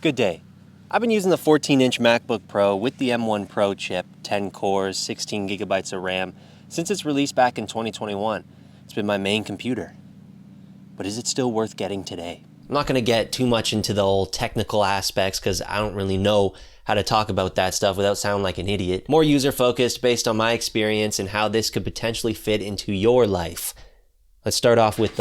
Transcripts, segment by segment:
Good day. I've been using the 14-inch MacBook Pro with the M1 Pro chip, 10 cores, 16 gigabytes of RAM, since its release back in 2021. It's been my main computer. But is it still worth getting today? I'm not going to get too much into the whole technical aspects because I don't really know how to talk about that stuff without sounding like an idiot. More user-focused based on my experience and how this could potentially fit into your life. Let's start off with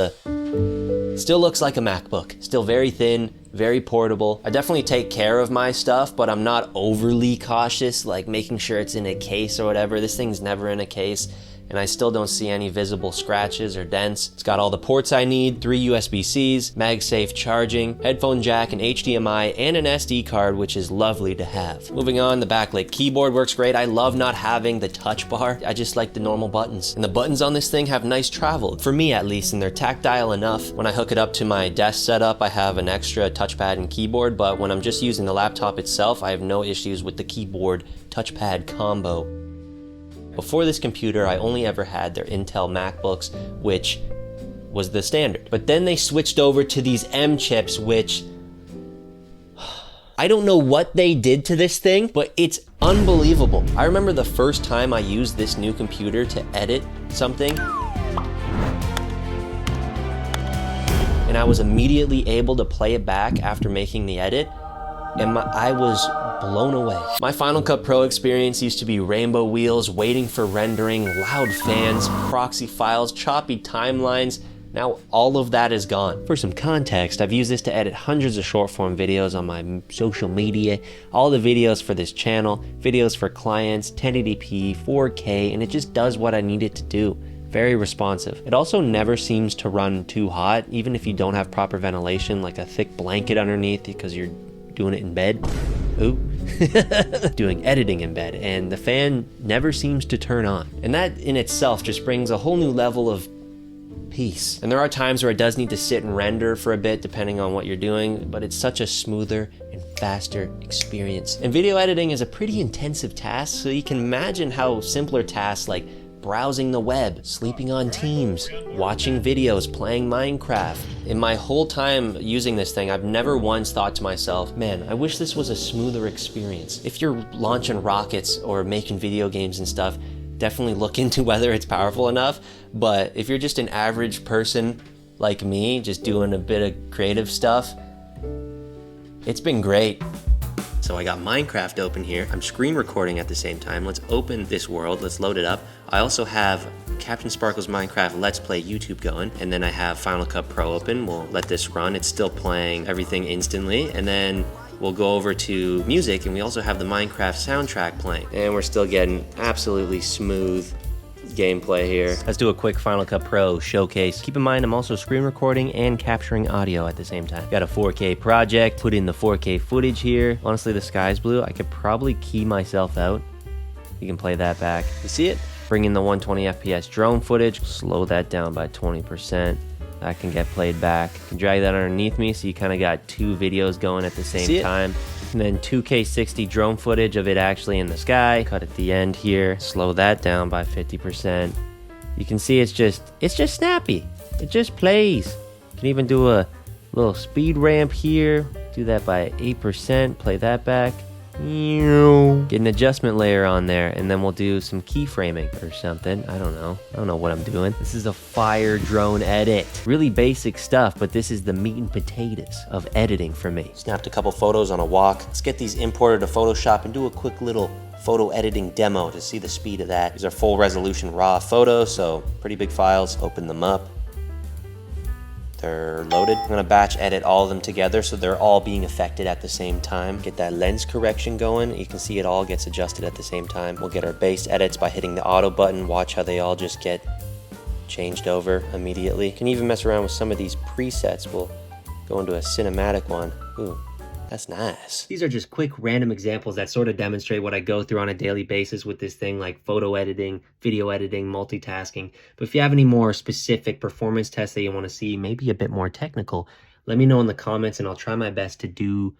still looks like a MacBook. Still very thin, very portable. I definitely take care of my stuff, but I'm not overly cautious, like making sure it's in a case or whatever. This thing's never in a case, and I still don't see any visible scratches or dents. It's got all the ports I need, 3 USB-Cs, MagSafe charging, headphone jack, an HDMI, and an SD card, which is lovely to have. Moving on, the backlit keyboard works great. I love not having the touch bar. I just like the normal buttons. And the buttons on this thing have nice travel, for me at least, and they're tactile enough. When I hook it up to my desk setup, I have an extra touchpad and keyboard, but when I'm just using the laptop itself, I have no issues with the keyboard touchpad combo. Before this computer, I only ever had their Intel MacBooks, which was the standard. But then they switched over to these M chips, which I don't know what they did to this thing, but it's unbelievable. I remember the first time I used this new computer to edit something, and I was immediately able to play it back after making the edit, and I was blown away. My Final Cut Pro experience used to be rainbow wheels, waiting for rendering, loud fans, proxy files, choppy timelines. Now all of that is gone. For some context, I've used this to edit hundreds of short form videos on my social media, all the videos for this channel, videos for clients, 1080p, 4K, and it just does what I need it to do. Very responsive. It also never seems to run too hot, even if you don't have proper ventilation, like a thick blanket underneath because you're doing it in bed. Ooh. Doing editing in bed, and the fan never seems to turn on. And that in itself just brings a whole new level of peace. And there are times where it does need to sit and render for a bit depending on what you're doing, but it's such a smoother and faster experience. And video editing is a pretty intensive task, so you can imagine how simpler tasks like browsing the web, sleeping on Teams, watching videos, playing Minecraft. In my whole time using this thing, I've never once thought to myself, man, I wish this was a smoother experience. If you're launching rockets or making video games and stuff, definitely look into whether it's powerful enough. But if you're just an average person like me, just doing a bit of creative stuff, it's been great. So I got Minecraft open here. I'm screen recording at the same time. Let's open this world, let's load it up. I also have Captain Sparkle's Minecraft Let's Play YouTube going, and then I have Final Cut Pro open. We'll let this run. It's still playing everything instantly, and then we'll go over to music, and we also have the Minecraft soundtrack playing. And we're still getting absolutely smooth gameplay here. Let's do a quick Final Cut Pro showcase. Keep in mind, I'm also screen recording and capturing audio at the same time. Got a 4K project, put in the 4K footage here. Honestly, the sky's blue. I could probably key myself out. You can play that back. You see it? Bring in the 120 FPS drone footage, slow that down by 20%. That can get played back. You can drag that underneath me so you kind of got 2 videos going at the same time. And then 2K60 drone footage of it actually in the sky. Cut at the end here, slow that down by 50%. You can see it's just snappy. It just plays. You can even do a little speed ramp here. Do that by 8%, play that back. Get an adjustment layer on there, and then we'll do some keyframing or something. I don't know what I'm doing. This is a fire drone edit. Really basic stuff, but this is the meat and potatoes of editing for me. Snapped a couple photos on a walk. Let's get these imported to Photoshop and do a quick little photo editing demo to see the speed of that. These are full resolution raw photos, so pretty big files. Open them up. They're loaded. I'm gonna batch edit all of them together so they're all being affected at the same time. Get that lens correction going. You can see it all gets adjusted at the same time. We'll get our base edits by hitting the auto button. Watch how they all just get changed over immediately. You can even mess around with some of these presets. We'll go into a cinematic one. Ooh. That's nice. These are just quick random examples that sort of demonstrate what I go through on a daily basis with this thing, like photo editing, video editing, multitasking. But if you have any more specific performance tests that you want to see, maybe a bit more technical, let me know in the comments and I'll try my best to do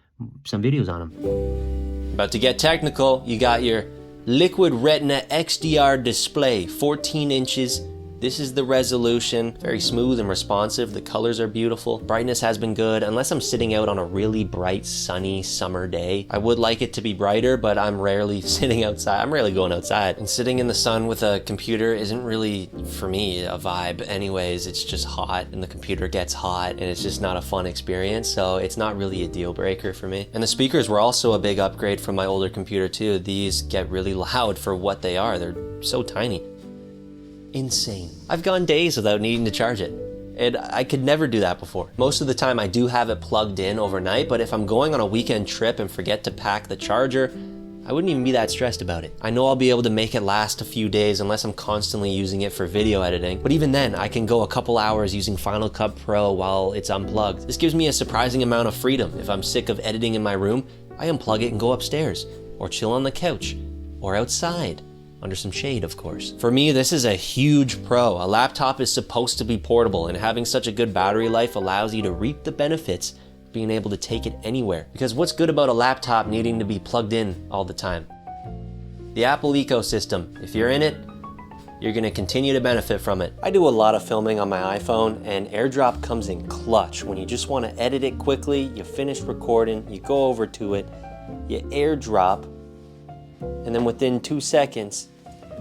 some videos on them. About to get technical, you got your Liquid Retina XDR display, 14 inches. This is the resolution, very smooth and responsive. The colors are beautiful. Brightness has been good, unless I'm sitting out on a really bright, sunny summer day. I would like it to be brighter, but I'm rarely sitting outside. I'm rarely going outside. And sitting in the sun with a computer isn't really, for me, a vibe anyways. It's just hot, and the computer gets hot, and it's just not a fun experience, so it's not really a deal breaker for me. And the speakers were also a big upgrade from my older computer too. These get really loud for what they are. They're so tiny. Insane. I've gone days without needing to charge it. And I could never do that before. Most of the time I do have it plugged in overnight, but if I'm going on a weekend trip and forget to pack the charger, I wouldn't even be that stressed about it. I know I'll be able to make it last a few days unless I'm constantly using it for video editing, but even then I can go a couple hours using Final Cut Pro while it's unplugged. This gives me a surprising amount of freedom. If I'm sick of editing in my room, I unplug it and go upstairs, or chill on the couch, or outside. Under some shade, of course. For me, this is a huge pro. A laptop is supposed to be portable, and having such a good battery life allows you to reap the benefits of being able to take it anywhere. Because what's good about a laptop needing to be plugged in all the time? The Apple ecosystem. If you're in it, you're gonna continue to benefit from it. I do a lot of filming on my iPhone, and AirDrop comes in clutch. When you just wanna edit it quickly, you finish recording, you go over to it, you AirDrop, and then within 2 seconds,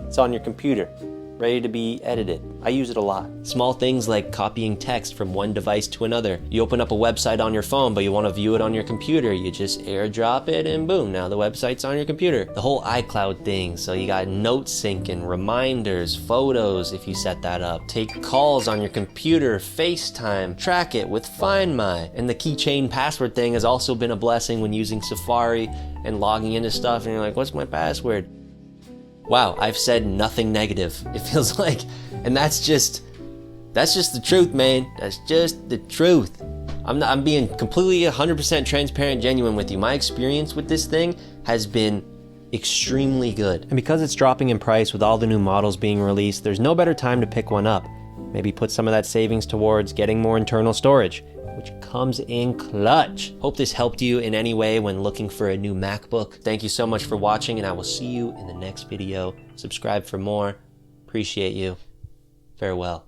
it's on your computer, ready to be edited. I use it a lot. Small things like copying text from one device to another. You open up a website on your phone, but you want to view it on your computer. You just AirDrop it and boom, now the website's on your computer. The whole iCloud thing, so you got note syncing, reminders, photos if you set that up. Take calls on your computer, FaceTime, track it with Find My. And the keychain password thing has also been a blessing when using Safari and logging into stuff and you're like, what's my password? Wow, I've said nothing negative, it feels like. And that's just the truth, man. That's just the truth. I'm being completely 100% transparent, genuine with you. My experience with this thing has been extremely good. And because it's dropping in price with all the new models being released, there's no better time to pick one up. Maybe put some of that savings towards getting more internal storage, which comes in clutch. Hope this helped you in any way when looking for a new MacBook. Thank you so much for watching, and I will see you in the next video. Subscribe for more. Appreciate you. Farewell.